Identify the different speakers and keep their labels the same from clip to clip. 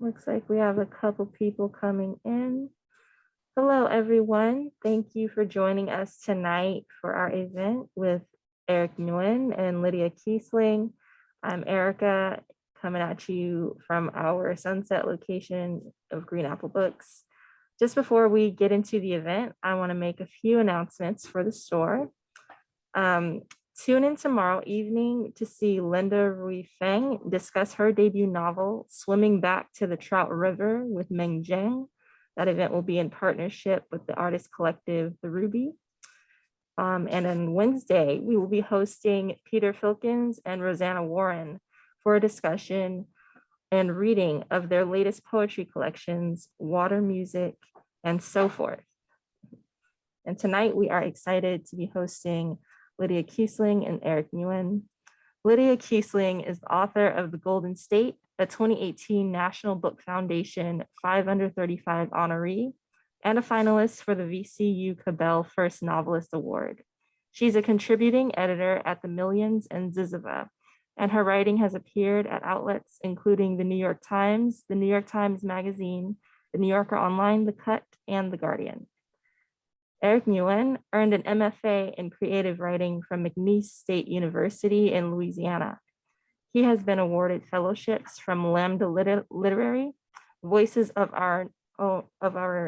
Speaker 1: Looks like we have a couple people coming in. Hello, everyone. Thank you for joining us tonight for our event with Eric Nguyen and Lydia Kiesling. I'm Erica, coming at you from our Sunset location of Green Apple Books. Just before we get into the event, I want to make a few announcements for the store. Tune in tomorrow evening to see Linda Rui Feng discuss her debut novel, Swimming Back to the Trout River with Meng Zheng. That event will be in partnership with the artist collective, The Ruby. And on Wednesday, we will be hosting Peter Filkins and Rosanna Warren for a discussion and reading of their latest poetry collections, Water Music, and so forth. And tonight we are excited to be hosting Lydia Kiesling and Eric Nguyen. Lydia Kiesling is the author of The Golden State, a 2018 National Book Foundation 5 Under 35 honoree, and a finalist for the VCU Cabell First Novelist Award. She's a contributing editor at The Millions and Ziziva, and her writing has appeared at outlets including the New York Times Magazine, the New Yorker Online, The Cut, and The Guardian. Eric Nguyen earned an MFA in creative writing from McNeese State University in Louisiana. He has been awarded fellowships from Lambda Literary, Voices of Our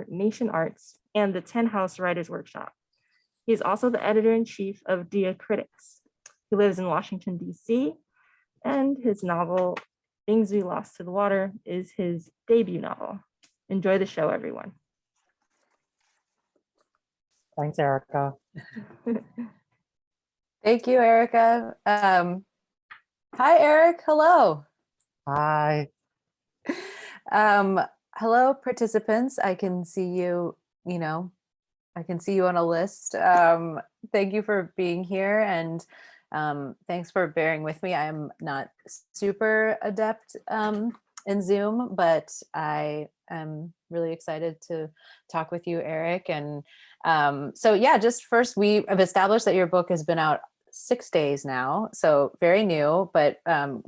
Speaker 1: Nation Arts, and the 10 House Writers Workshop. He is also the editor-in-chief of Dia Critics. He lives in Washington, D.C., and his novel, Things We Lost to the Water, is his debut novel. Enjoy the show, everyone.
Speaker 2: Thanks, Erica.
Speaker 3: Thank you, Erica. Hi, Eric. Hello.
Speaker 2: Hi.
Speaker 3: Hello, participants. I can see you, I can see you on a list. Thank you for being here, and thanks for bearing with me. I'm not super adept in Zoom, but I am really excited to talk with you, Eric. And so yeah, just first, we have established that your book has been out 6 days now, so very new, but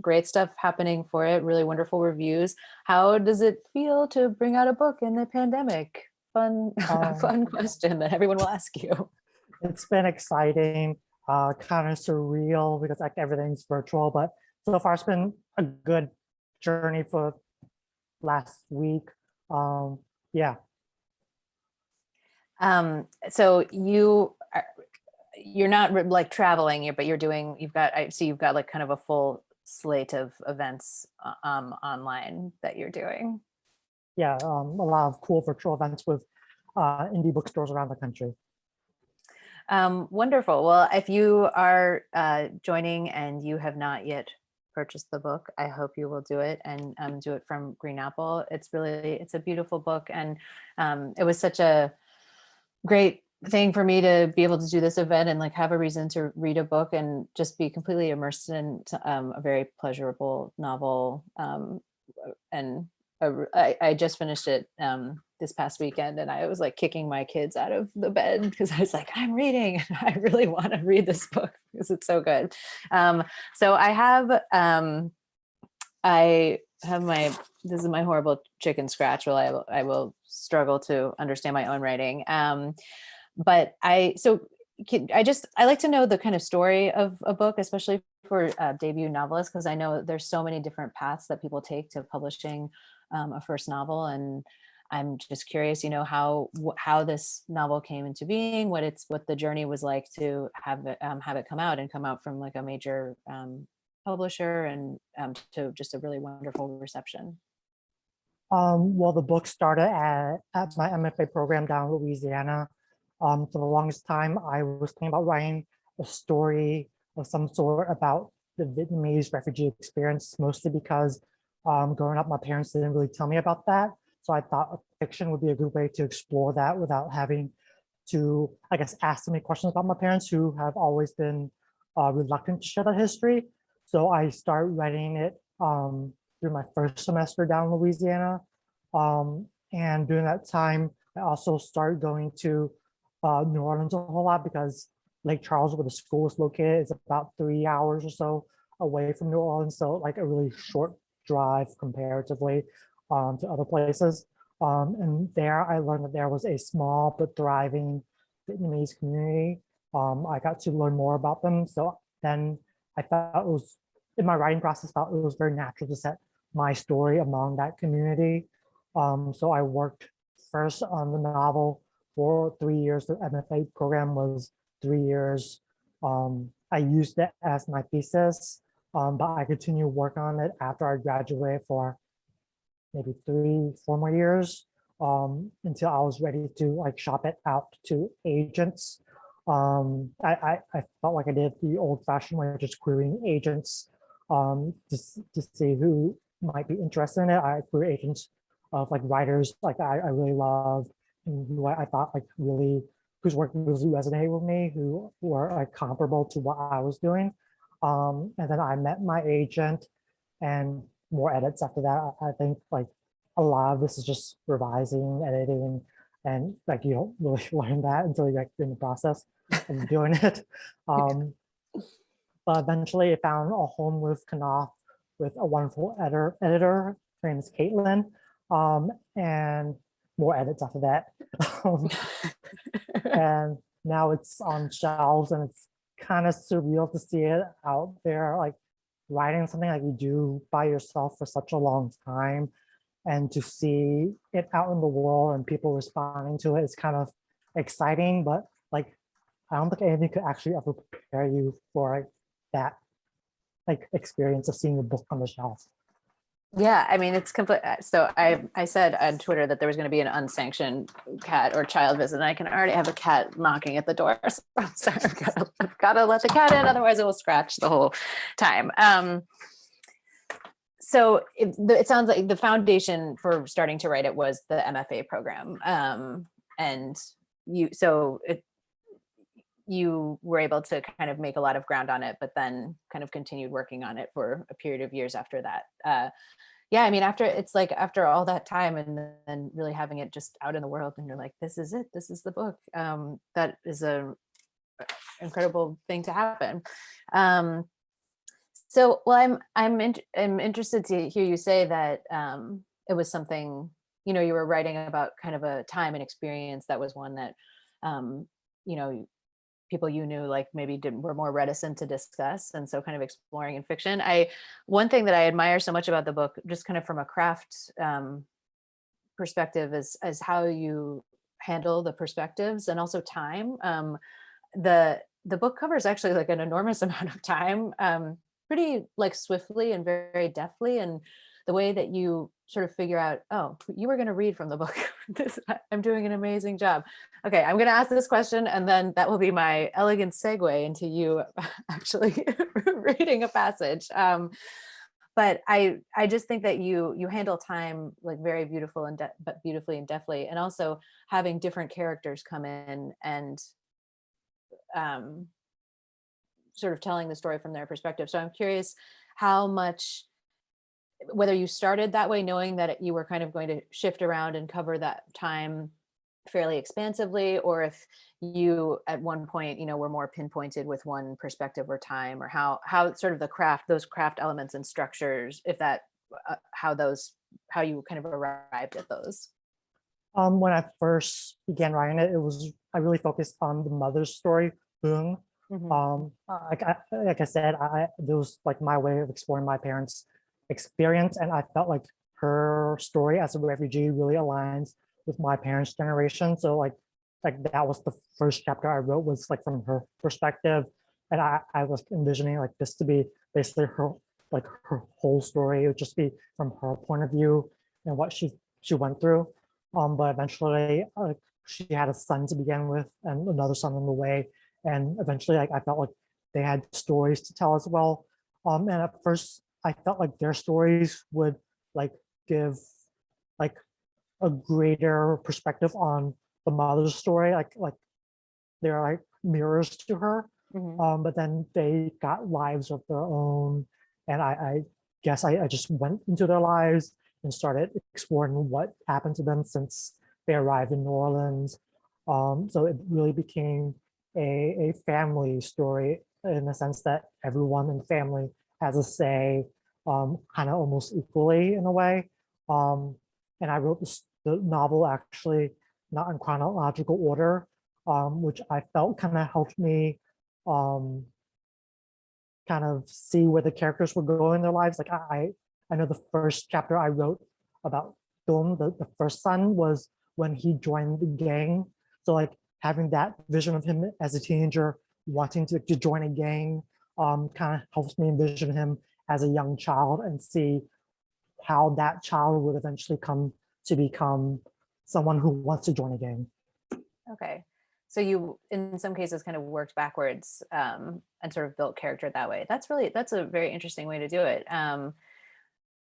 Speaker 3: great stuff happening for it, really wonderful reviews. How does it feel to bring out a book in the pandemic? Fun question that everyone will ask you.
Speaker 2: It's been exciting, kind of surreal because like everything's virtual, but so far it's been a good journey for last week. Yeah.
Speaker 3: So you're not like traveling, but I see you've got like kind of a full slate of events online that you're doing.
Speaker 2: Yeah, a lot of cool virtual events with indie bookstores around the country.
Speaker 3: Wonderful. Well, if you are joining and you have not yet purchased the book, I hope you will do it, and do it from Green Apple. It's a beautiful book, and it was such a great thing for me to be able to do this event and like have a reason to read a book and just be completely immersed in a very pleasurable novel. And I just finished it this past weekend, and I was like kicking my kids out of the bed because I was like, I'm reading. I really want to read this book because it's so good. So this is my horrible chicken scratch. Well, I will struggle to understand my own writing. But I like to know the kind of story of a book, especially for debut novelists, because I know there's so many different paths that people take to publishing a first novel, and I'm just curious, how this novel came into being, what the journey was like to have it come out from like a major publisher and to just a really wonderful reception.
Speaker 2: Well, the book started at my MFA program down in Louisiana. For the longest time, I was thinking about writing a story of some sort about the Vietnamese refugee experience, mostly because growing up, my parents didn't really tell me about that. So I thought fiction would be a good way to explore that without having to, I guess, ask so many questions about my parents, who have always been reluctant to share that history. So I started writing it through my first semester down in Louisiana. And during that time, I also started going to New Orleans a whole lot because Lake Charles, where the school is located, is about 3 hours or so away from New Orleans. So like a really short drive comparatively. to other places. And there I learned that there was a small but thriving Vietnamese community. I got to learn more about them. So then I felt it was, in my writing process, felt it was very natural to set my story among that community. So I worked first on the novel for 3 years. The MFA program was 3 years. I used it as my thesis, but I continued work on it after I graduated for maybe 3, 4 more years, until I was ready to like shop it out to agents. I felt like I did the old-fashioned way of just querying agents, to see who might be interested in it. I query agents of like writers like I really loved, and who I thought like really, whose work really resonated with me, who were like comparable to what I was doing. And then I met my agent, and more edits after that. I think like a lot of this is just revising, editing, and like you don't really learn that until you're like in the process of doing it. But eventually I found a home with Knopf, with a wonderful editor. Her name is Caitlin, and more edits after that. And now it's on shelves, and it's kind of surreal to see it out there, like writing something like you do by yourself for such a long time, and to see it out in the world and people responding to it is kind of exciting. But like, I don't think anything could actually ever prepare you for like, that like experience of seeing a book on the shelf.
Speaker 3: Yeah, I mean, it's complete. So I said on Twitter that there was going to be an unsanctioned cat or child visit, and I can already have a cat knocking at the door. So I'm sorry, I've got to let the cat in, otherwise it will scratch the whole time. So it sounds like the foundation for starting to write it was the MFA program, and you were able to kind of make a lot of ground on it, but then kind of continued working on it for a period of years after that. Yeah, I mean, after all that time, and then really having it just out in the world, and you're like, this is it, this is the book. That is a incredible thing to happen. So, well, I'm interested to hear you say that it was something, you were writing about kind of a time and experience that was one that, people you knew like maybe were more reticent to discuss, and so kind of exploring in fiction. One thing that I admire so much about the book, just kind of from a craft perspective, is how you handle the perspectives and also time. The book covers actually like an enormous amount of time, pretty like swiftly and very deftly, and the way that you sort of figure out, oh, you were going to read from the book. I'm doing an amazing job. Okay, I'm going to ask this question, and then that will be my elegant segue into you actually reading a passage. But I just think that you handle time like very beautiful but beautifully and deftly, and also having different characters come in and sort of telling the story from their perspective. So I'm curious how much, whether you started that way knowing that you were kind of going to shift around and cover that time fairly expansively, or if you at one point were more pinpointed with one perspective or time, or how sort of those craft elements and structures, if that how you kind of arrived at those.
Speaker 2: When I first began writing it, I really focused on the mother's story, Boong. Like I said, it was like my way of exploring my parents' experience, and I felt like her story as a refugee really aligns with my parents' generation. So like that was the first chapter I wrote, was like from her perspective, and I was envisioning like this to be basically her whole story. It would just be from her point of view and what she went through. But eventually, she had a son to begin with, and another son on the way. And eventually, like I felt like they had stories to tell as well. And at first, I felt like their stories would like give like a greater perspective on the mother's story, like they're like mirrors to her. But then they got lives of their own, and I guess I just went into their lives and started exploring what happened to them since they arrived in New Orleans. So it really became a family story, in the sense that everyone in the family has a say, kind of almost equally in a way. And I wrote the novel actually not in chronological order, which I felt kind of helped me um, kind of see where the characters were going in their lives. Like I know the first chapter I wrote about Dom, the first son, was when he joined the gang. So like having that vision of him as a teenager wanting to join a gang kind of helps me envision him as a young child and see how that child would eventually come to become someone who wants to join a gang.
Speaker 3: Okay. So you, in some cases, kind of worked backwards and sort of built character that way. That's a very interesting way to do it.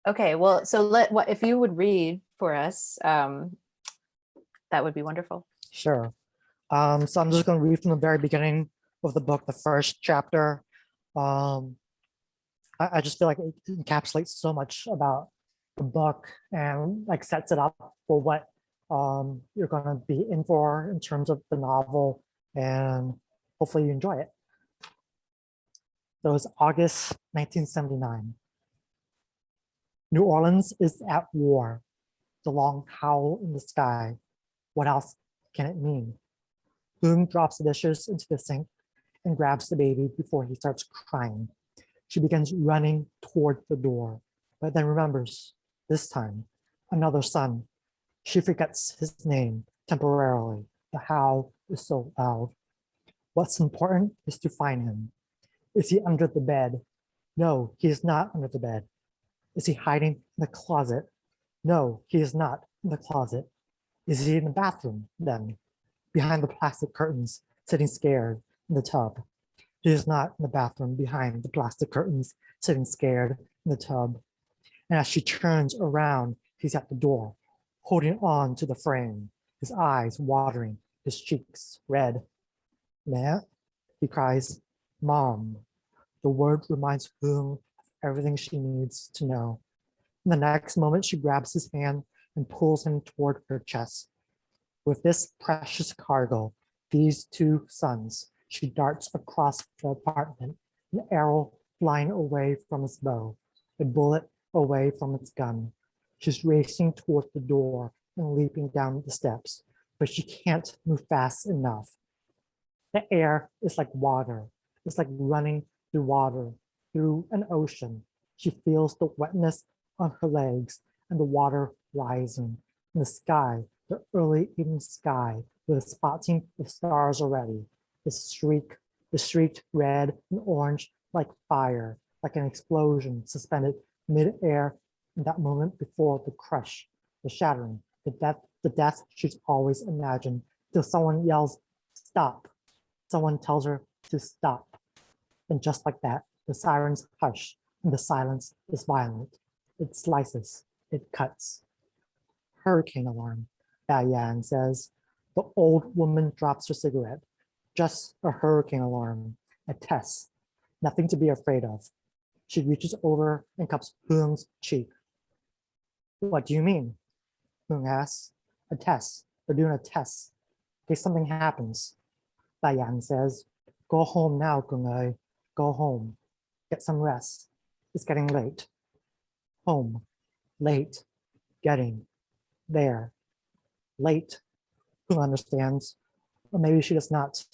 Speaker 3: Okay, well, so what if you would read for us, that would be wonderful.
Speaker 2: Sure. So I'm just going to read from the very beginning of the book, the first chapter. Um, I just feel like it encapsulates so much about the book and like sets it up for what you're going to be in for in terms of the novel, and hopefully you enjoy it. So it's August 1979. New Orleans is at war. The long howl in the sky. What else can it mean? Boom drops the dishes into the sink and grabs the baby before he starts crying. She begins running toward the door, but then remembers, this time, another son. She forgets his name temporarily. The howl is so loud. What's important is to find him. Is he under the bed? No, he is not under the bed. Is he hiding in the closet? No, he is not in the closet. Is he in the bathroom then? Behind the plastic curtains, sitting scared in the tub. He is not in the bathroom behind the plastic curtains, sitting scared in the tub. And as she turns around, he's at the door, holding on to the frame, his eyes watering, his cheeks red. Meh, he cries, Mom. The word reminds Boom of everything she needs to know. In the next moment, she grabs his hand and pulls him toward her chest. With this precious cargo, these two sons, she darts across the apartment, an arrow flying away from its bow, a bullet away from its gun. She's racing toward the door and leaping down the steps, but she can't move fast enough. The air is like water. It's like running through water, through an ocean. She feels the wetness on her legs and the water rising. In the sky, the early evening sky, with a spotting of stars already, the streaked red and orange like fire, like an explosion suspended mid-air in that moment before the crush, the shattering, the death she's always imagined, till someone yells, stop. Someone tells her to stop. And just like that, the sirens hush and the silence is violent. It slices, it cuts. Hurricane alarm, Diane says. The old woman drops her cigarette. Just a hurricane alarm, a test, nothing to be afraid of. She reaches over and cups Boom's cheek. What do you mean? Boom asks. A test. They're doing a test. In case something happens. Diane says, go home now, Gung. Go home. Get some rest. It's getting late. Home. Late. Getting. There. Late. Who understands? Or maybe she does not.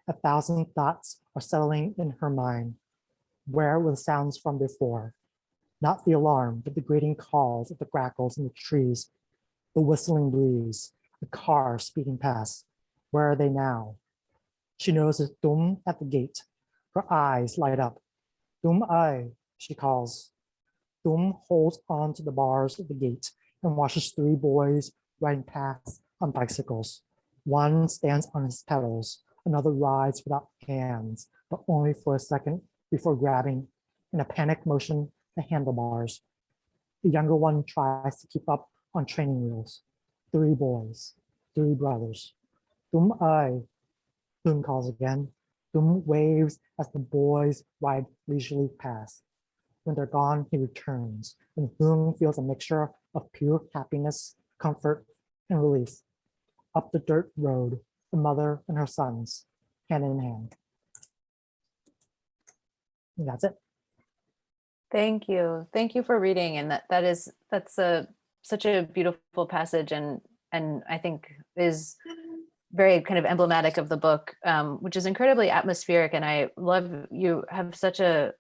Speaker 2: 1,000 thoughts are settling in her mind. Where were the sounds from before? Not the alarm, but the grating calls of the grackles in the trees, the whistling breeze, the car speeding past. Where are they now? She notices Dum at the gate. Her eyes light up. Dum Ai, she calls. Dum holds on to the bars of the gate and watches 3 boys riding past on bicycles. One stands on his pedals, another rides without hands, but only for a second before grabbing, in a panic motion, the handlebars. The younger one tries to keep up on training wheels. 3 boys, 3 brothers. Dum Ai, Dum calls again. Dum waves as the boys ride leisurely past. When they're gone, he returns, and Dum feels a mixture of pure happiness, comfort, and relief. Up the dirt road, the mother and her sons, hand in hand. And that's it.
Speaker 3: Thank you. Thank you for reading. And that's a such a beautiful passage, and I think is very kind of emblematic of the book, which is incredibly atmospheric. And I love, you have such a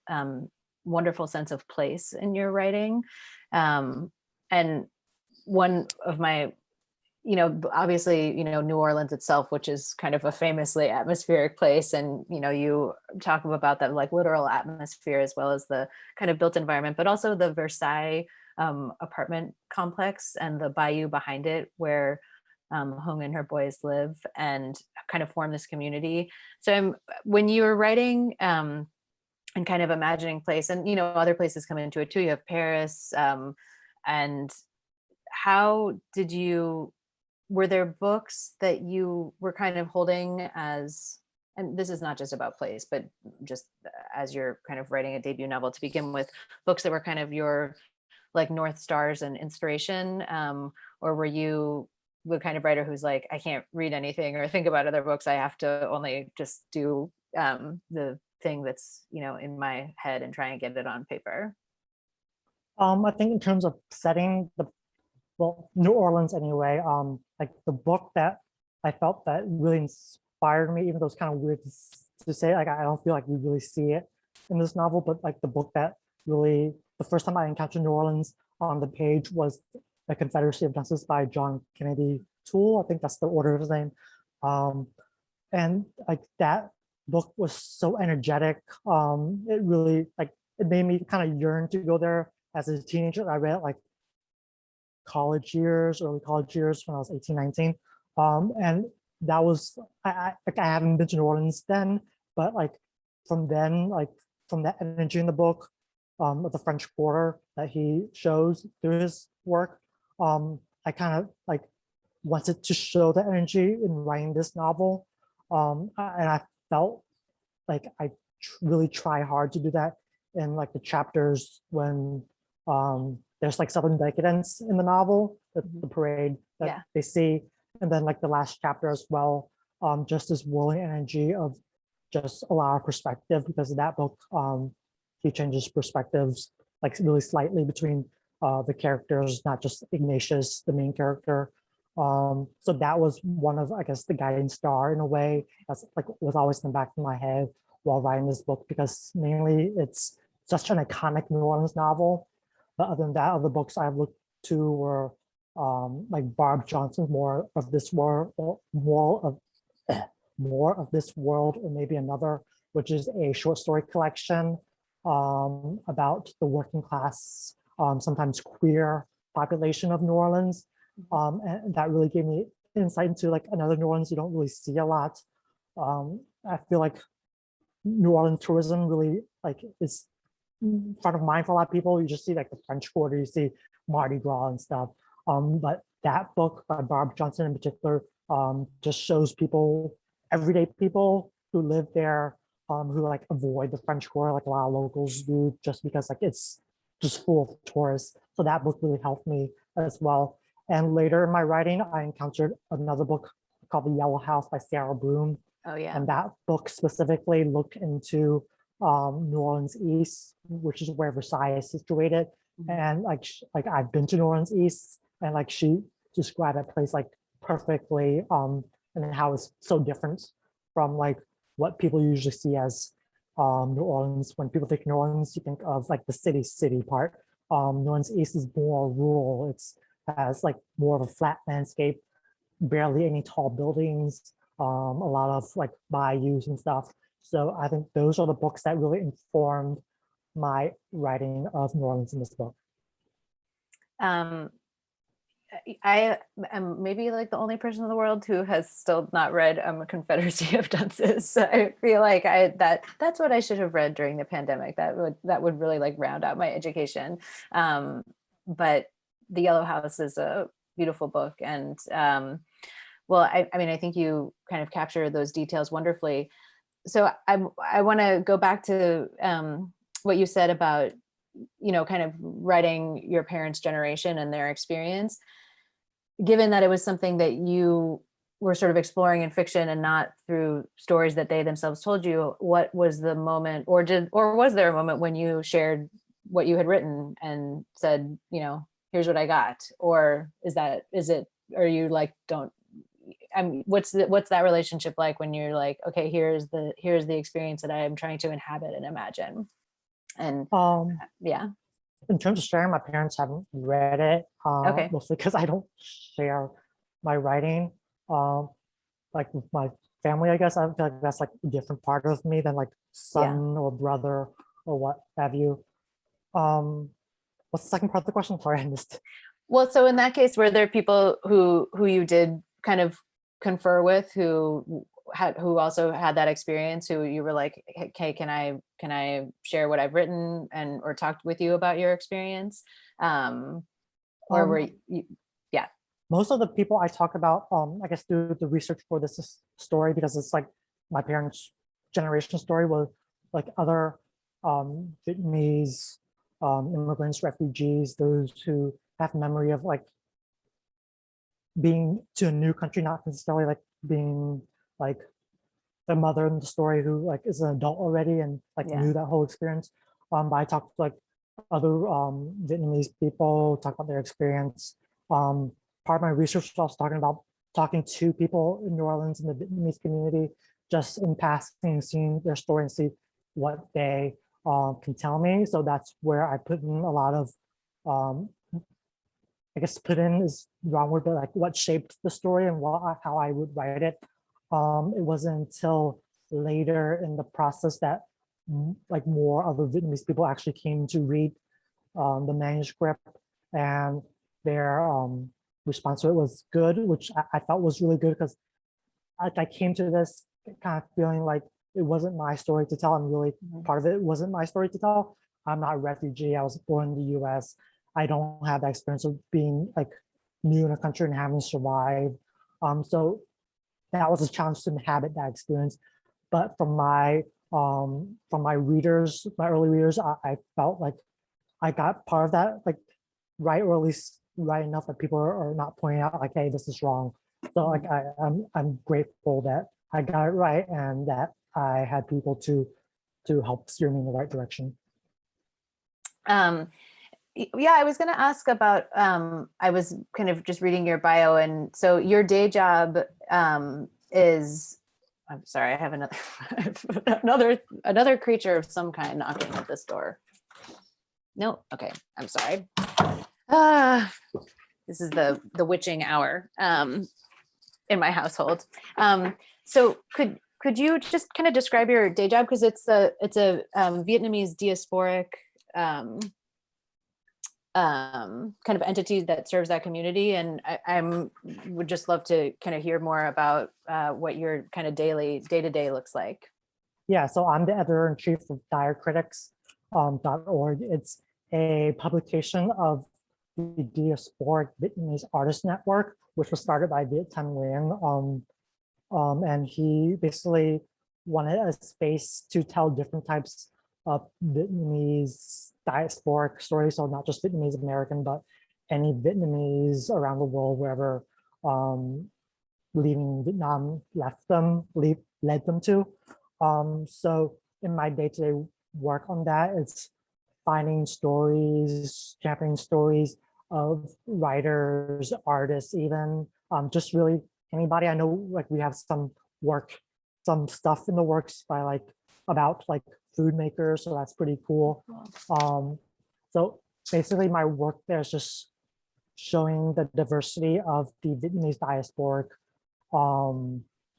Speaker 3: wonderful sense of place in your writing. And one of my, obviously, New Orleans itself, which is kind of a famously atmospheric place. And, you talk about that like literal atmosphere as well as the kind of built environment, but also the Versailles apartment complex and the bayou behind it where Hung and her boys live and kind of form this community. So when you were writing and kind of imagining place, and other places come into it too, you have Paris, and how did you, were there books that you were kind of holding as, and this is not just about plays, but just as you're kind of writing a debut novel to begin with, books that were kind of your like North Stars and inspiration, or were you the kind of writer who's like, I can't read anything or think about other books, I have to only just do the thing that's in my head and try and get it on paper?
Speaker 2: I think in terms of setting, New Orleans anyway, like the book that I felt that really inspired me, even though it's kind of weird to say, like I don't feel like we really see it in this novel, but like the book that really, the first time I encountered New Orleans on the page was The Confederacy of Justice by John Kennedy Toole. I think that's the order of his name. And like that book was so energetic. It really like, it made me kind of yearn to go there as a teenager. I read it like early college years when I was 18, 19. And that was, I haven't been to New Orleans then, but like from then, like from that energy in the book, of the French Quarter that he shows through his work, I kind of like wanted to show the energy in writing this novel. And I felt like I really try hard to do that in like the chapters when there's like Southern decadence in the novel, the parade that they see, and then like the last chapter as well, just this whirling energy of just a lot of perspective, because in that book he changes perspectives like really slightly between the characters, not just Ignatius, the main character. So that was one of, I guess, the guiding star in a way. That's like was always in the back of my head while writing this book, because mainly it's such an iconic New Orleans novel. But other than that, other books I've looked to were like Barb Johnson's More of This World, or More of This World, or maybe Another, which is a short story collection about the working class, sometimes queer population of New Orleans. And that really gave me insight into like another New Orleans you don't really see a lot. I feel like New Orleans tourism really like is front of mind for a lot of people. You just see like the French Quarter, you see Mardi Gras and stuff. But that book by Barb Johnson in particular just shows people, everyday people who live there, who like avoid the French Quarter like a lot of locals do, just because like it's just full of tourists. So that book really helped me as well. And later in my writing, I encountered another book called The Yellow House by Sarah Broom.
Speaker 3: Oh yeah.
Speaker 2: And that book specifically looked into New Orleans East, which is where Versailles is situated. And like I've been to New Orleans East, and like she described that place like perfectly, and how it's so different from like what people usually see as New Orleans. When people think New Orleans, you think of like the city part. New Orleans East is more rural. It's has like more of a flat landscape, barely any tall buildings, a lot of like bayous and stuff. So I think those are the books that really informed my writing of New Orleans in this book.
Speaker 3: I am maybe like the only person in the world who has still not read A Confederacy of Dunces. So I feel like that's what I should have read during the pandemic. That would really like round out my education. But The Yellow House is a beautiful book, and well, I mean, I think you kind of capture those details wonderfully. So I want to go back to what you said about, kind of writing your parents' generation and their experience. Given that it was something that you were sort of exploring in fiction and not through stories that they themselves told you, what was the moment, or was there a moment when you shared what you had written and said, here's what I got? Or is it, or you like, don't, I mean, what's that relationship like when you're like, okay, here's the experience that I am trying to inhabit and imagine? And yeah.
Speaker 2: In terms of sharing, my parents haven't read it,
Speaker 3: Okay.
Speaker 2: mostly because I don't share my writing. Like with my family, I guess I feel like that's like a different part of me than like son or brother or what have you. What's the second part of the question? Sorry, I missed.
Speaker 3: Well, so in that case, were there people who you did kind of confer with, who also had that experience, who you were like, okay, can I share what I've written and or talked with you about your experience? Or were you, yeah.
Speaker 2: Most of the people I talk about, I guess through the research for this story, because it's like my parents' generation story, was like other Vietnamese immigrants, refugees, those who have memory of like being to a new country, not necessarily like being like the mother in the story who like is an adult already and like knew that whole experience. But I talked to like other Vietnamese people, talk about their experience. Part of my research was also talking to people in New Orleans in the Vietnamese community, just in passing, seeing their story and see what they can tell me. So that's where I put in a lot of I guess put in is the wrong word, but like what shaped the story and how I would write it. It wasn't until later in the process that like more other Vietnamese people actually came to read the manuscript, and their response to it was good, which I felt was really good, because I came to this kind of feeling like it wasn't my story to tell, and really part of it wasn't my story to tell. I'm not a refugee. I was born in the US. I don't have that experience of being like new in a country and having survived. So that was a challenge to inhabit that experience. But from my readers, my early readers, I felt like I got part of that like right, or at least right enough that people are not pointing out like, hey, this is wrong. So like I'm grateful that I got it right and that I had people to help steer me in the right direction.
Speaker 3: Yeah, I was going to ask about, I was kind of just reading your bio, and so your day job is, I'm sorry, I have another creature of some kind knocking at this door. No, okay, I'm sorry. This is the witching hour in my household. So could you just kind of describe your day job, because it's a Vietnamese diasporic kind of entity that serves that community, and I would just love to kind of hear more about what your kind of day-to-day looks like.
Speaker 2: Yeah, so I'm the editor-in-chief of direcritics.org. It's a publication of the Diasporic Vietnamese Artist Network, which was started by Viet Thanh Nguyen. And he basically wanted a space to tell different types of Vietnamese diasporic stories. So not just Vietnamese American, but any Vietnamese around the world, wherever leaving Vietnam led them to. So in my day-to-day work on that, it's finding stories, championing stories of writers, artists, even just really anybody. I know like we have some stuff in the works by like about like food makers, so that's pretty cool. So basically my work there is just showing the diversity of the Vietnamese diasporic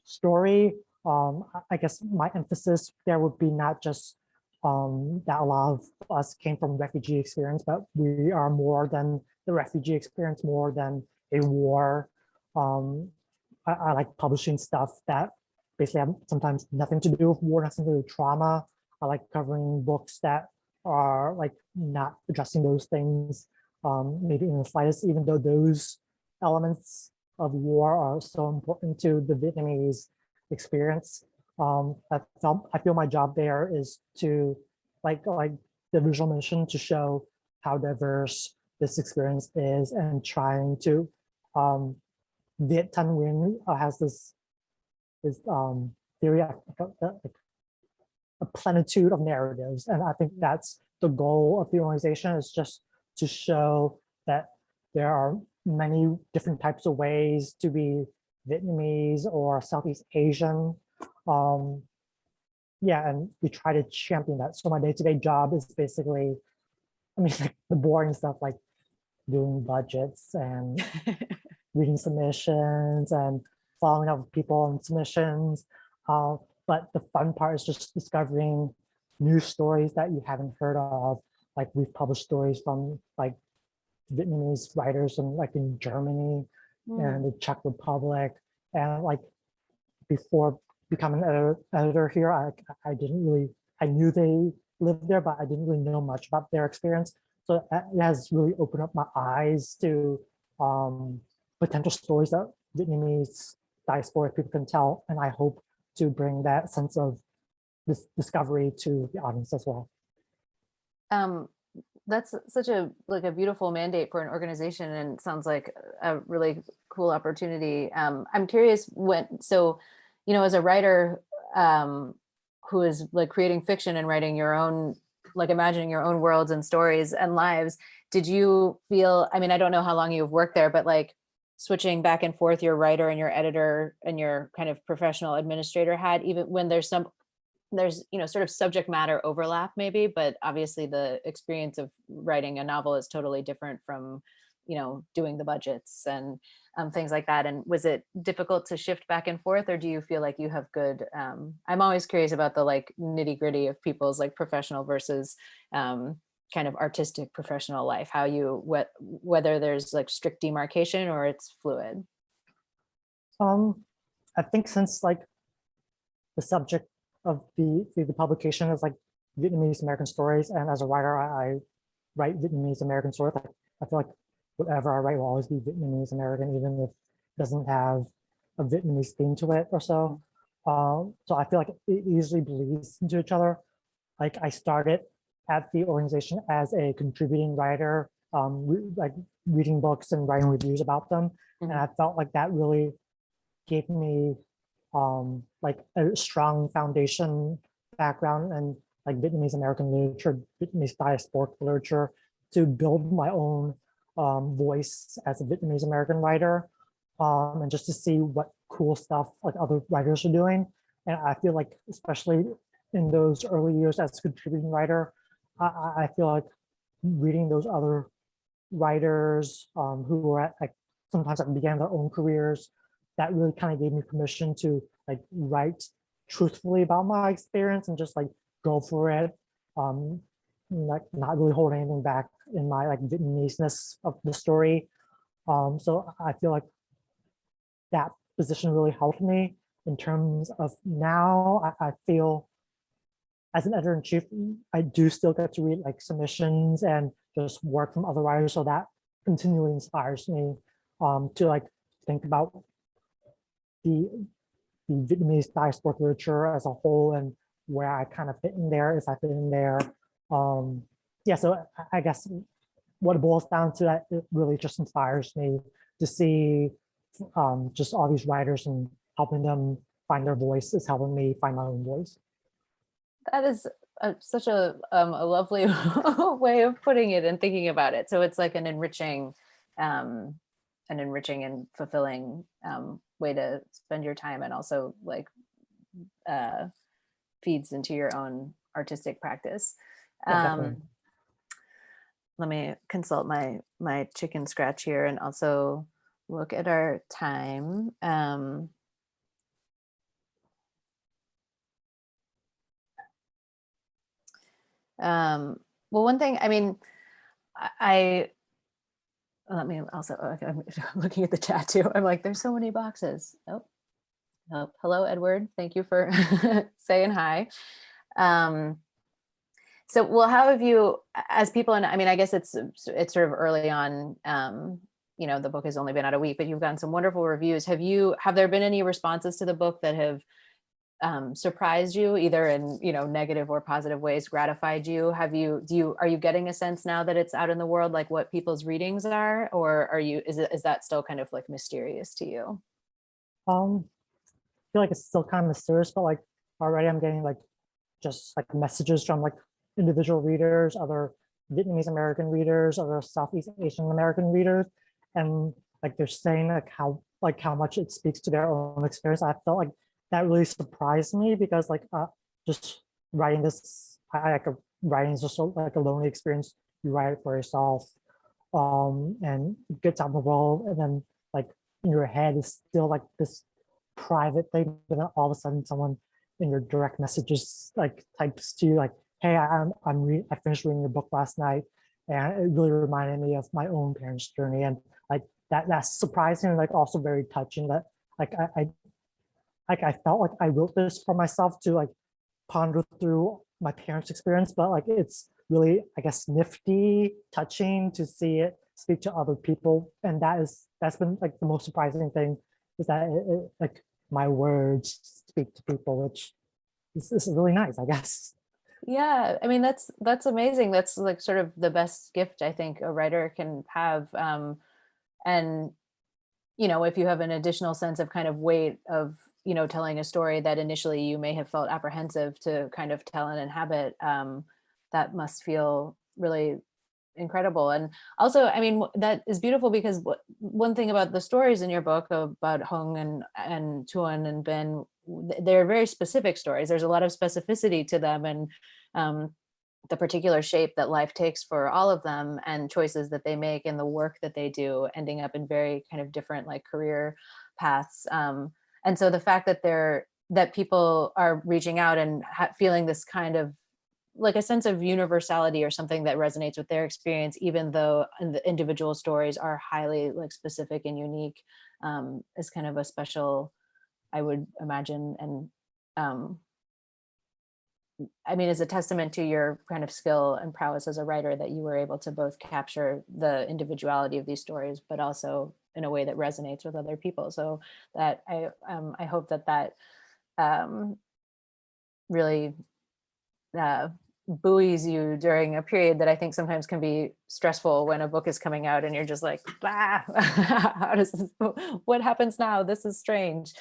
Speaker 2: story. I guess my emphasis there would be not just that a lot of us came from refugee experience, but we are more than the refugee experience, more than a war. I like publishing stuff that basically have sometimes nothing to do with war, nothing to do with trauma. I like covering books that are like not addressing those things, maybe in the slightest, even though those elements of war are so important to the Vietnamese experience. I feel my job there is to like the visual mission to show how diverse this experience is, and trying to Viet Thanh Nguyen has this theory of a plenitude of narratives, and I think that's the goal of the organization, is just to show that there are many different types of ways to be Vietnamese or Southeast Asian. Um, yeah, and we try to champion that. So my day-to-day job is basically, I mean, like the boring stuff like doing budgets and reading submissions and following up with people on submissions. But the fun part is just discovering new stories that you haven't heard of. Like we've published stories from like Vietnamese writers in Germany and the Czech Republic. And like before becoming an editor here, I didn't really, I knew they lived there, but I didn't really know much about their experience. So it has really opened up my eyes to potential stories that Vietnamese diaspora people can tell. And I hope to bring that sense of this discovery to the audience as well.
Speaker 3: That's such a beautiful mandate for an organization, and sounds like a really cool opportunity. I'm curious so, as a writer who is like creating fiction and writing your own, like imagining your own worlds and stories and lives, did you feel, I mean, I don't know how long you've worked there, but like switching back and forth your writer and your editor and your kind of professional administrator hat, even when there's sort of subject matter overlap maybe, but obviously the experience of writing a novel is totally different from, doing the budgets and things like that. And was it difficult to shift back and forth, or do you feel like you have good, I'm always curious about the like nitty gritty of people's like professional versus kind of artistic professional life, how whether there's like strict demarcation or it's fluid.
Speaker 2: I think since like the subject of the publication is like Vietnamese American stories, and as a writer, I write Vietnamese American stories. I feel like whatever I write will always be Vietnamese American, even if it doesn't have a Vietnamese theme to it or so. So I feel like it easily bleeds into each other. Like I started at the organization as a contributing writer, like reading books and writing reviews about them. And I felt like that really gave me like a strong foundation background and like Vietnamese American literature, Vietnamese diasporic literature, to build my own voice as a Vietnamese American writer, and just to see what cool stuff like other writers are doing. And I feel like, especially in those early years as a contributing writer, I feel like reading those other writers who were at like sometimes like began their own careers, that really kind of gave me permission to like write truthfully about my experience and just like go for it, like not really hold anything back in my like Vietnamese-ness of the story. So I feel like that position really helped me in terms of now I feel as an editor-in-chief, I do still get to read like submissions and just work from other writers. So that continually inspires me to like think about the Vietnamese diasporic literature as a whole and where I kind of fit in there, if I fit in there. Yeah, so I guess what it boils down to, that it really just inspires me to see just all these writers and helping them find their voice is helping me find my own voice.
Speaker 3: That is such a lovely way of putting it and thinking about it. So it's like an enriching and fulfilling way to spend your time, and also like feeds into your own artistic practice.
Speaker 2: Yeah,
Speaker 3: let me consult my chicken scratch here and also look at our time. Well, one thing, I mean, let me also, okay, I'm looking at the chat too. I'm like, there's so many boxes. Oh, hello, Edward. Thank you for saying hi. So, well, how have you, as people, and I mean, I guess it's sort of early on, the book has only been out a week, but you've gotten some wonderful reviews. Have there been any responses to the book that have surprised you, either in negative or positive ways, gratified you? Are you getting a sense now that it's out in the world, like what people's readings are, or is that still kind of like mysterious to you?
Speaker 2: I feel like it's still kind of mysterious, but like already I'm getting like just like messages from like individual readers, other Vietnamese American readers, other Southeast Asian American readers, and like they're saying like how much it speaks to their own experience. I felt like that really surprised me because like just writing this, writing is just like a lonely experience. You write it for yourself, and it gets out in the world, and then like in your head is still like this private thing, but then all of a sudden someone in your direct messages like types to you like, hey, I finished reading your book last night, and it really reminded me of my own parents' journey, and like that's surprising and like also very touching that like I felt like I wrote this for myself to like ponder through my parents' experience, but like it's really, I guess, nifty, touching to see it speak to other people. And that's been like the most surprising thing is that like my words speak to people, which is really nice, I guess.
Speaker 3: Yeah, I mean that's amazing. That's like sort of the best gift I think a writer can have. And you know, if you have an additional sense of kind of weight of, you know, telling a story that initially you may have felt apprehensive to kind of tell and inhabit, that must feel really incredible. And also, I mean, that is beautiful because one thing about the stories in your book about Hung and Tuan and Ben, they're very specific stories. There's a lot of specificity to them, and um, the particular shape that life takes for all of them, and choices that they make and the work that they do, ending up in very kind of different like career paths. And so the fact that that people are reaching out and feeling this kind of like a sense of universality or something that resonates with their experience, even though the individual stories are highly like specific and unique, is kind of a special, I would imagine. And um, I mean, is a testament to your kind of skill and prowess as a writer that you were able to both capture the individuality of these stories, but also in a way that resonates with other people. So that I hope that um, really buoys you during a period that I think sometimes can be stressful when a book is coming out and you're just like, ah, how does this, what happens now? This is strange.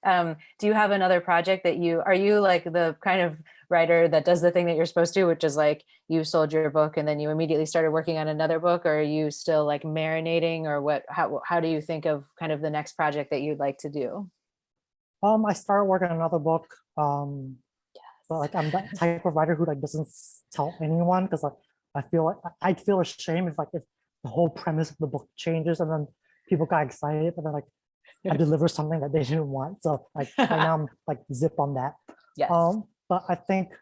Speaker 3: Do you have another project that are you like the kind of writer that does the thing that you're supposed to, which is like you sold your book and then you immediately started working on another book, or are you still like marinating, or how do you think of kind of the next project that you'd like to do?
Speaker 2: I started working on another book. But like I'm that type of writer who like doesn't tell anyone because like I feel like I'd feel ashamed if the whole premise of the book changes and then people got excited, but then like I deliver something that they didn't want. So like right now I'm like zip on that.
Speaker 3: Yes.
Speaker 2: But I think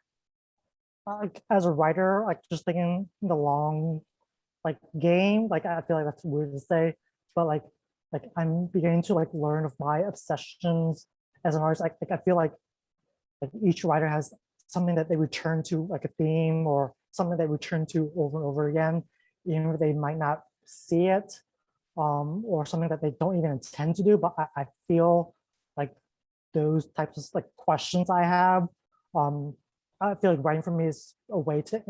Speaker 2: like as a writer, like just thinking in the long like game, like I feel like that's weird to say, but like I'm beginning to like learn of my obsessions as an artist. I feel like each writer has something that they return to, like a theme or something they return to over and over again, even if they might not see it, or something that they don't even intend to do. But I feel like those types of like questions I have, I feel like writing for me is a way to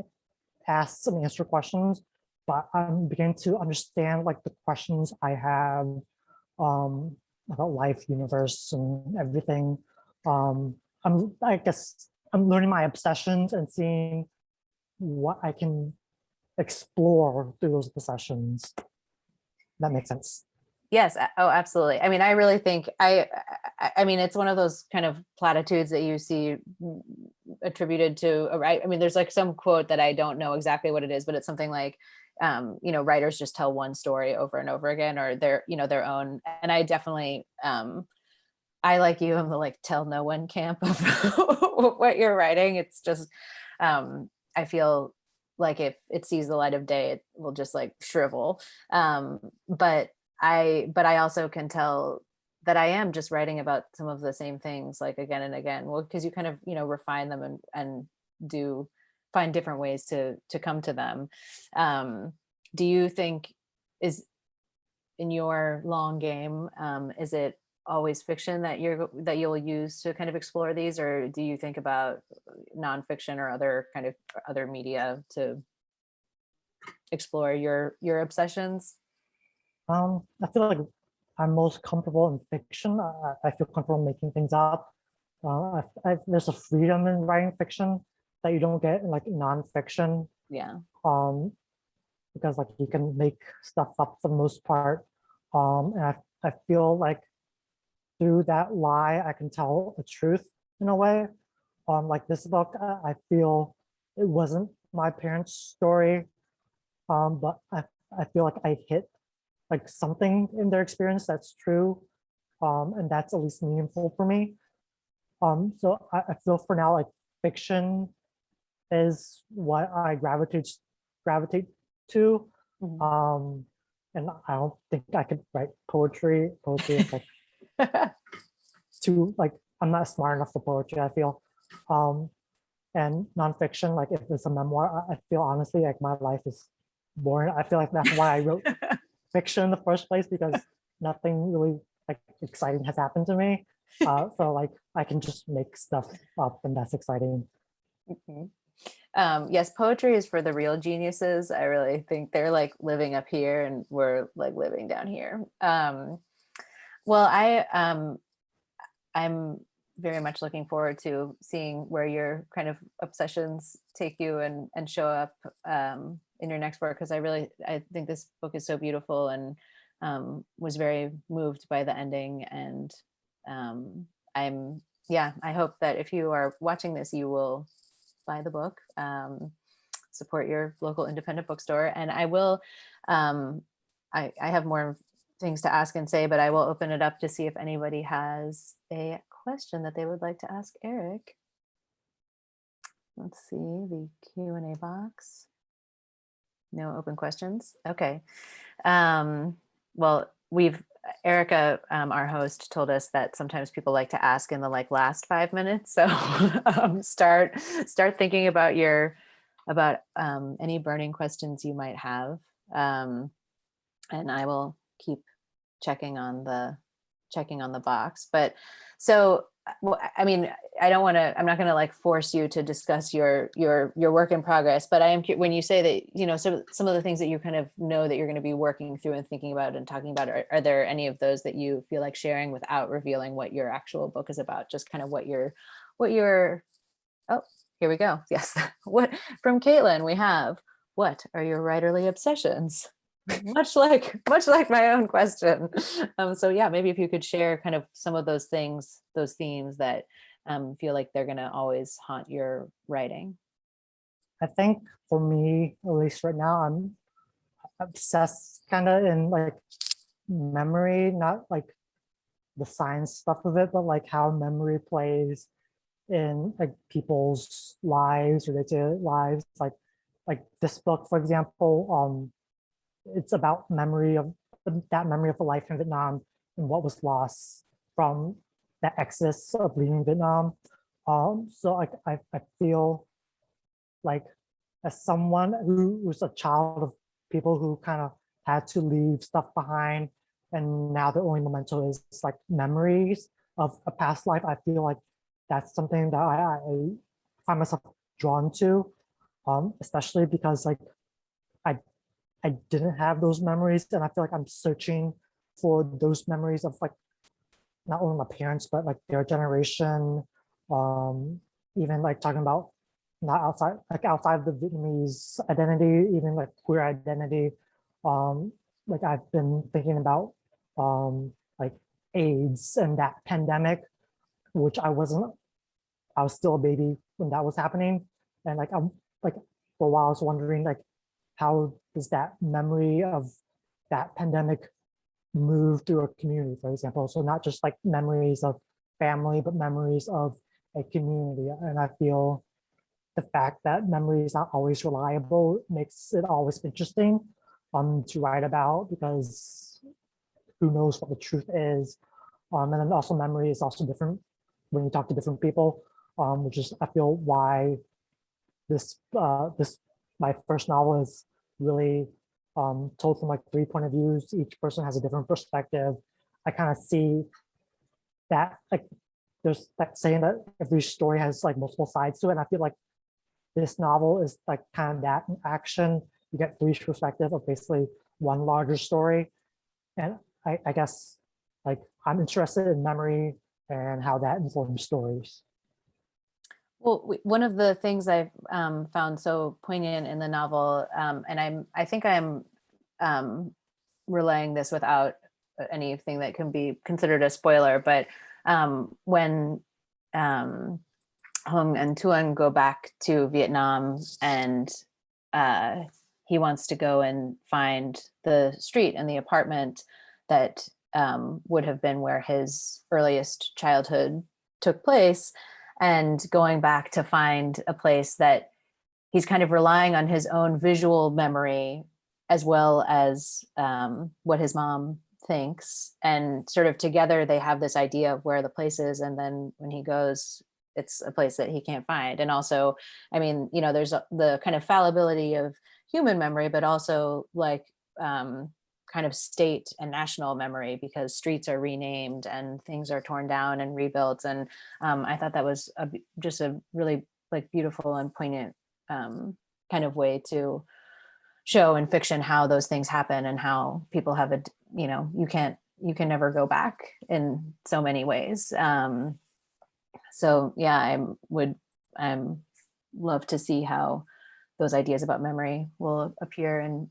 Speaker 2: ask and answer questions. But I'm beginning to understand like the questions I have about life, universe, and everything. I guess I'm learning my obsessions and seeing what I can explore through those obsessions. That makes sense.
Speaker 3: Yes. Oh, absolutely. I mean, I really think I mean, it's one of those kind of platitudes that you see attributed to, right? I mean, there's like some quote that I don't know exactly what it is, but it's something like, you know, writers just tell one story over and over again, or their own. And I definitely, I like you, I'm the like tell no one camp of what you're writing. It's just, I feel like if it sees the light of day, it will just like shrivel. But I also can tell that I am just writing about some of the same things like again and again. Well, because you kind of, you know, refine them and do find different ways to come to them. Do you think is in your long game, is it always fiction that you'll use to kind of explore these, or do you think about nonfiction or other media to explore your obsessions?
Speaker 2: I feel like I'm most comfortable in fiction. I feel comfortable making things up. There's a freedom in writing fiction that you don't get in like nonfiction.
Speaker 3: Yeah.
Speaker 2: Um, because like you can make stuff up for the most part. And I feel like through that lie, I can tell a truth in a way. Like this book, I feel it wasn't my parents' story, but I feel like I hit like something in their experience that's true, and that's at least meaningful for me. So I feel for now like fiction is what I gravitate to.
Speaker 3: Mhm.
Speaker 2: And I don't think I could write poetry. Poetry is like too like I'm not smart enough for poetry, I feel. Um, and nonfiction, like if it's a memoir, I feel honestly like my life is boring. I feel like that's why I wrote fiction in the first place, because nothing really like exciting has happened to me. So like I can just make stuff up and that's exciting.
Speaker 3: Mhm. Yes, poetry is for the real geniuses. I really think they're like living up here and we're like living down here. Well, I'm very much looking forward to seeing where your kind of obsessions take you and show up in your next work, because I think this book is so beautiful, and was very moved by the ending. And I'm yeah, I hope that if you are watching this, you will buy the book, support your local independent bookstore, and I will. Um, I have more things to ask and say, but I will open it up to see if anybody has a question that they would like to ask Eric. Let's see the Q&A box. No open questions. Okay. Well, Erica, our host, told us that sometimes people like to ask in the like last 5 minutes. So start thinking about any burning questions you might have, and I will keep checking on the box. But so I mean, I'm not going to like force you to discuss your work in progress, but I am when you say that, some of the things that you kind of know that you're going to be working through and thinking about and talking about, are there any of those that you feel like sharing without revealing what your actual book is about? Just kind of what your oh, here we go. Yes. What from Caitlin, we have, what are your writerly obsessions? much like my own question. So yeah, maybe if you could share kind of some of those things, those themes that feel like they're going to always haunt your writing.
Speaker 2: I think for me, at least right now, I'm obsessed kind of in like memory, not like the science stuff of it, but like how memory plays in like people's lives or their lives. Like this book, for example, it's about that memory of a life in Vietnam and what was lost from the exodus of leaving Vietnam. So like I feel like as someone who was a child of people who kind of had to leave stuff behind, and now the only memento is like memories of a past life, I feel like that's something that I find myself drawn to, especially because like I I didn't have those memories, and I feel like I'm searching for those memories of like not only my parents but like their generation, um, even like talking about not outside the Vietnamese identity, even like queer identity. Um, like I've been thinking about like AIDS and that pandemic, which I was still a baby when that was happening, and like I'm like for a while I was wondering like how does that memory of that pandemic move through a community, for example. So not just like memories of family, but memories of a community. And I feel the fact that memory is not always reliable makes it always interesting to write about, because who knows what the truth is. And then also memory is also different when you talk to different people, which is I feel why this my first novel is really told from like 3 point of views. Each person has a different perspective. I kind of see that like there's that saying that every story has like multiple sides to it. And I feel like this novel is like kind of that in action. You get three perspectives of basically one larger story. And I guess like I'm interested in memory and how that informs stories.
Speaker 3: Well, one of the things I've found so poignant in the novel, and I think I'm relaying this without anything that can be considered a spoiler, but when Hung and Tuan go back to Vietnam, and he wants to go and find the street and the apartment that would have been where his earliest childhood took place, and going back to find a place that he's kind of relying on his own visual memory as well as what his mom thinks, and sort of together they have this idea of where the place is, and then when he goes, it's a place that he can't find. And also, I mean, you know, there's the kind of fallibility of human memory, but also like kind of state and national memory, because streets are renamed and things are torn down and rebuilt. And I thought that was just a really like beautiful and poignant kind of way to show in fiction how those things happen, and how people have a, you know, you can never go back in so many ways. So yeah, I love to see how those ideas about memory will appear in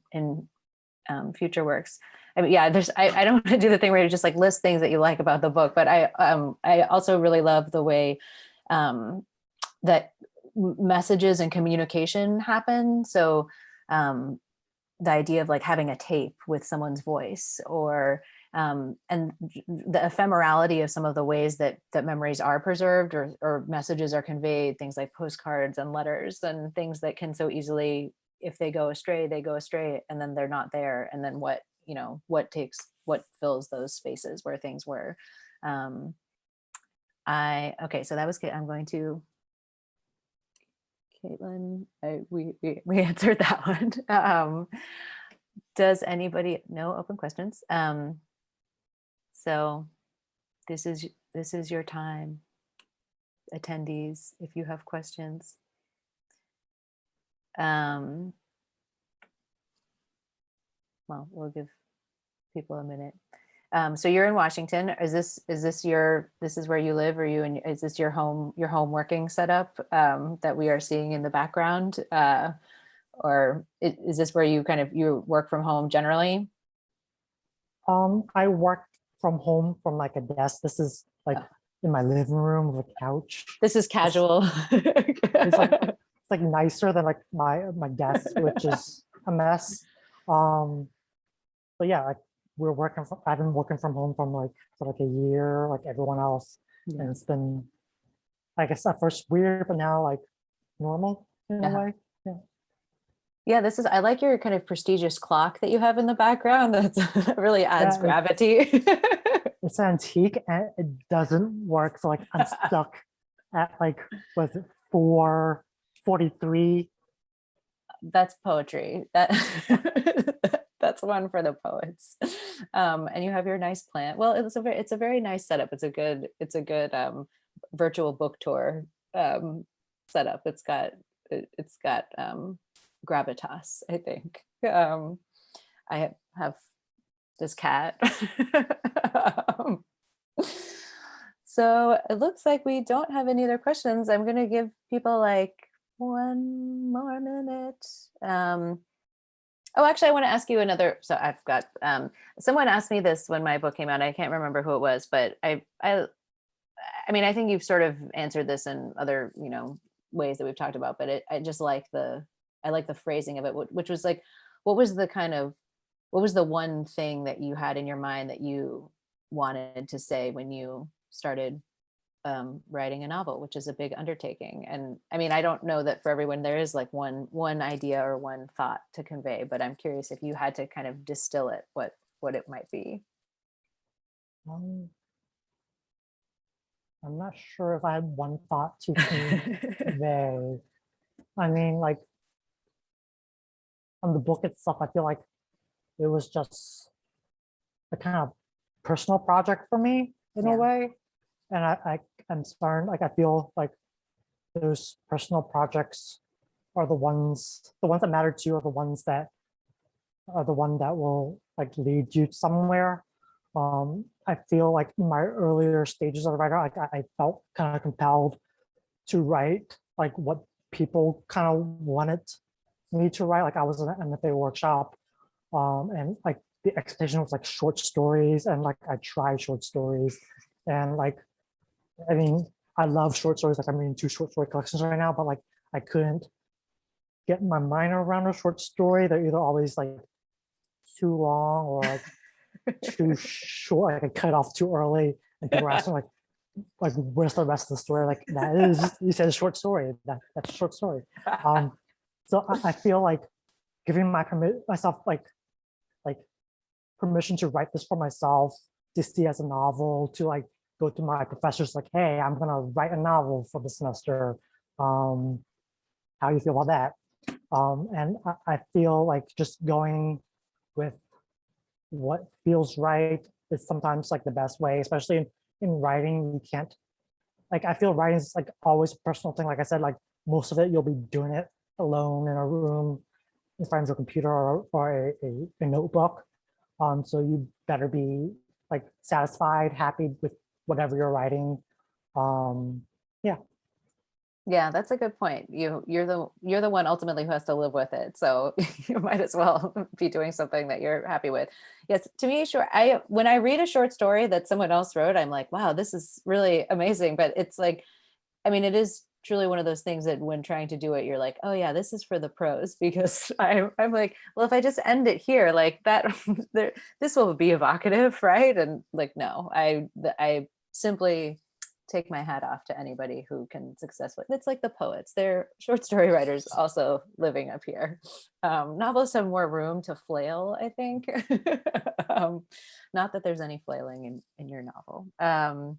Speaker 3: future works. I mean, yeah, I don't want to do the thing where you just like list things that you like about the book, but I also really love the way that messages and communication happen. So the idea of like having a tape with someone's voice, or and the ephemerality of some of the ways that memories are preserved, or messages are conveyed, things like postcards and letters, and things that can so easily, if they go astray, and then they're not there. And then what, you know, what fills those spaces where things were. Okay, so that was good. I'm going to Caitlin, we answered that one. Does anybody, no open questions? So this is your time, attendees, if you have questions. Well, we'll give people a minute. So you're in Washington. Is this where you live? Is this your home working setup that we are seeing in the background? Or is this where you work from home generally?
Speaker 2: I work from home from like a desk. This is like in my living room with a couch.
Speaker 3: This is casual.
Speaker 2: It's like nicer than like my desk, which is a mess. But yeah, like I've been working from home for like a year, like everyone else. Yeah. And it's been, I guess at first weird, but now like normal in a way. Yeah.
Speaker 3: Yeah, I like your kind of prestigious clock that you have in the background. That really adds gravity.
Speaker 2: It's antique and it doesn't work. So like I'm stuck at like, was it 4:43?
Speaker 3: That's poetry. That's one for the poets. And you have your nice plant. Well, it's a very nice setup. It's a good virtual book tour setup. It's got gravitas, I think. I have this cat. So it looks like we don't have any other questions. I'm going to give people like one more minute. Oh, actually, I want to ask you another. So I've got someone asked me this when my book came out. I can't remember who it was, but I mean, I think you've sort of answered this in other, you know, ways that we've talked about. But I just like the phrasing of it, which was like, what was the one thing that you had in your mind that you wanted to say when you started writing a novel, which is a big undertaking? And I mean, I don't know that for everyone there is like one idea or one thought to convey, but I'm curious if you had to kind of distill it, what it might be.
Speaker 2: I'm not sure if I had one thought to convey. I mean, like on the book itself, I feel like it was just a kind of personal project for me in a way. And I'm starting, like, I feel like those personal projects are the ones that matter to you, are the ones that will like lead you somewhere. I feel like in my earlier stages of the writer, I felt kind of compelled to write like what people kind of wanted me to write. Like I was in an MFA workshop, and like the expectation was like short stories, and like I tried short stories, and like I mean I love short stories. Like I'm reading 2 short story collections right now, but like I couldn't get my mind around a short story. They're either always like too long or like too short. Like I cut off too early, and people were asking like where's the rest of the story? Like that is you said a short story. That's a short story. So I feel like giving myself like permission to write this for myself, to see as a novel, to like go to my professors like, hey, I'm gonna write a novel for the semester. How do you feel about that? And I feel like just going with what feels right is sometimes like the best way, especially in writing. You can't like I feel writing is like always a personal thing. Like I said, like most of it you'll be doing it alone in a room in front of your computer or a notebook. So you better be like satisfied, happy with whatever you're writing. Yeah.
Speaker 3: Yeah, that's a good point. You're the one ultimately who has to live with it. So you might as well be doing something that you're happy with. Yes, to me, sure. When I read a short story that someone else wrote, I'm like, wow, this is really amazing. But it's like, I mean, it is truly one of those things that when trying to do it, you're like, oh yeah, this is for the pros, because I'm like, well, if I just end it here, like that, this will be evocative, right? And like, no, I simply take my hat off to anybody who can successfully. It's like the poets; they're short story writers, also living up here. Novelists have more room to flail, I think. Not that there's any flailing in your novel.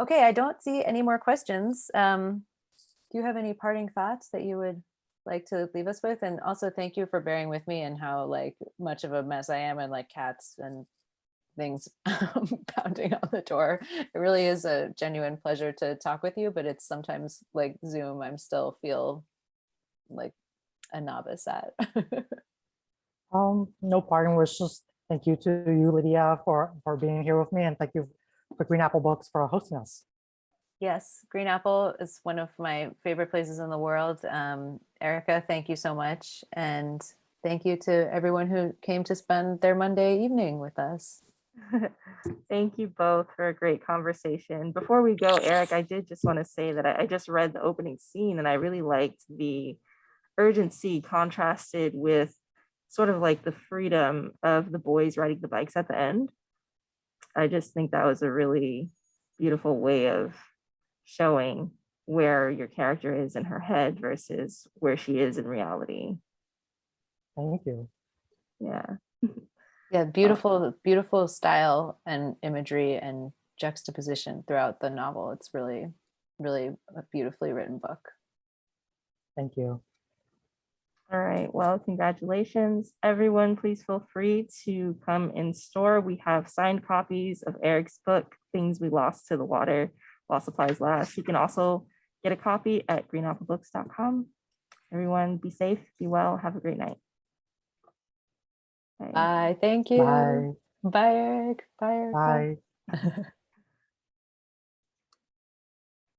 Speaker 3: Okay, I don't see any more questions. Do you have any parting thoughts that you would like to leave us with? And also thank you for bearing with me and how like much of a mess I am, and like cats and things pounding on the door. It really is a genuine pleasure to talk with you, but it's sometimes like Zoom, I'm still feel like a novice at.
Speaker 2: No parting words. Just thank you to you, Lydia, for being here with me, and thank you for Green Apple Books for hosting us.
Speaker 3: Yes, Green Apple is one of my favorite places in the world. Erica, thank you so much. And thank you to everyone who came to spend their Monday evening with us.
Speaker 1: Thank you both for a great conversation. Before we go, Eric, I did just want to say that I just read the opening scene and I really liked the urgency contrasted with sort of like the freedom of the boys riding the bikes at the end. I just think that was a really beautiful way of showing where your character is in her head versus where she is in reality.
Speaker 2: Thank you.
Speaker 1: Yeah.
Speaker 3: Yeah, beautiful style and imagery and juxtaposition throughout the novel. It's really, really a beautifully written book.
Speaker 2: Thank you.
Speaker 1: All right. Well, congratulations, everyone. Please feel free to come in store. We have signed copies of Eric's book, Things We Lost to the Water, While Supplies Last. You can also get a copy at greenapplebooks.com. Everyone, be safe, be well, have a great night. Bye.
Speaker 3: Bye. Thank you.
Speaker 2: Bye.
Speaker 3: Bye, Eric. Bye, Erica.
Speaker 2: Bye.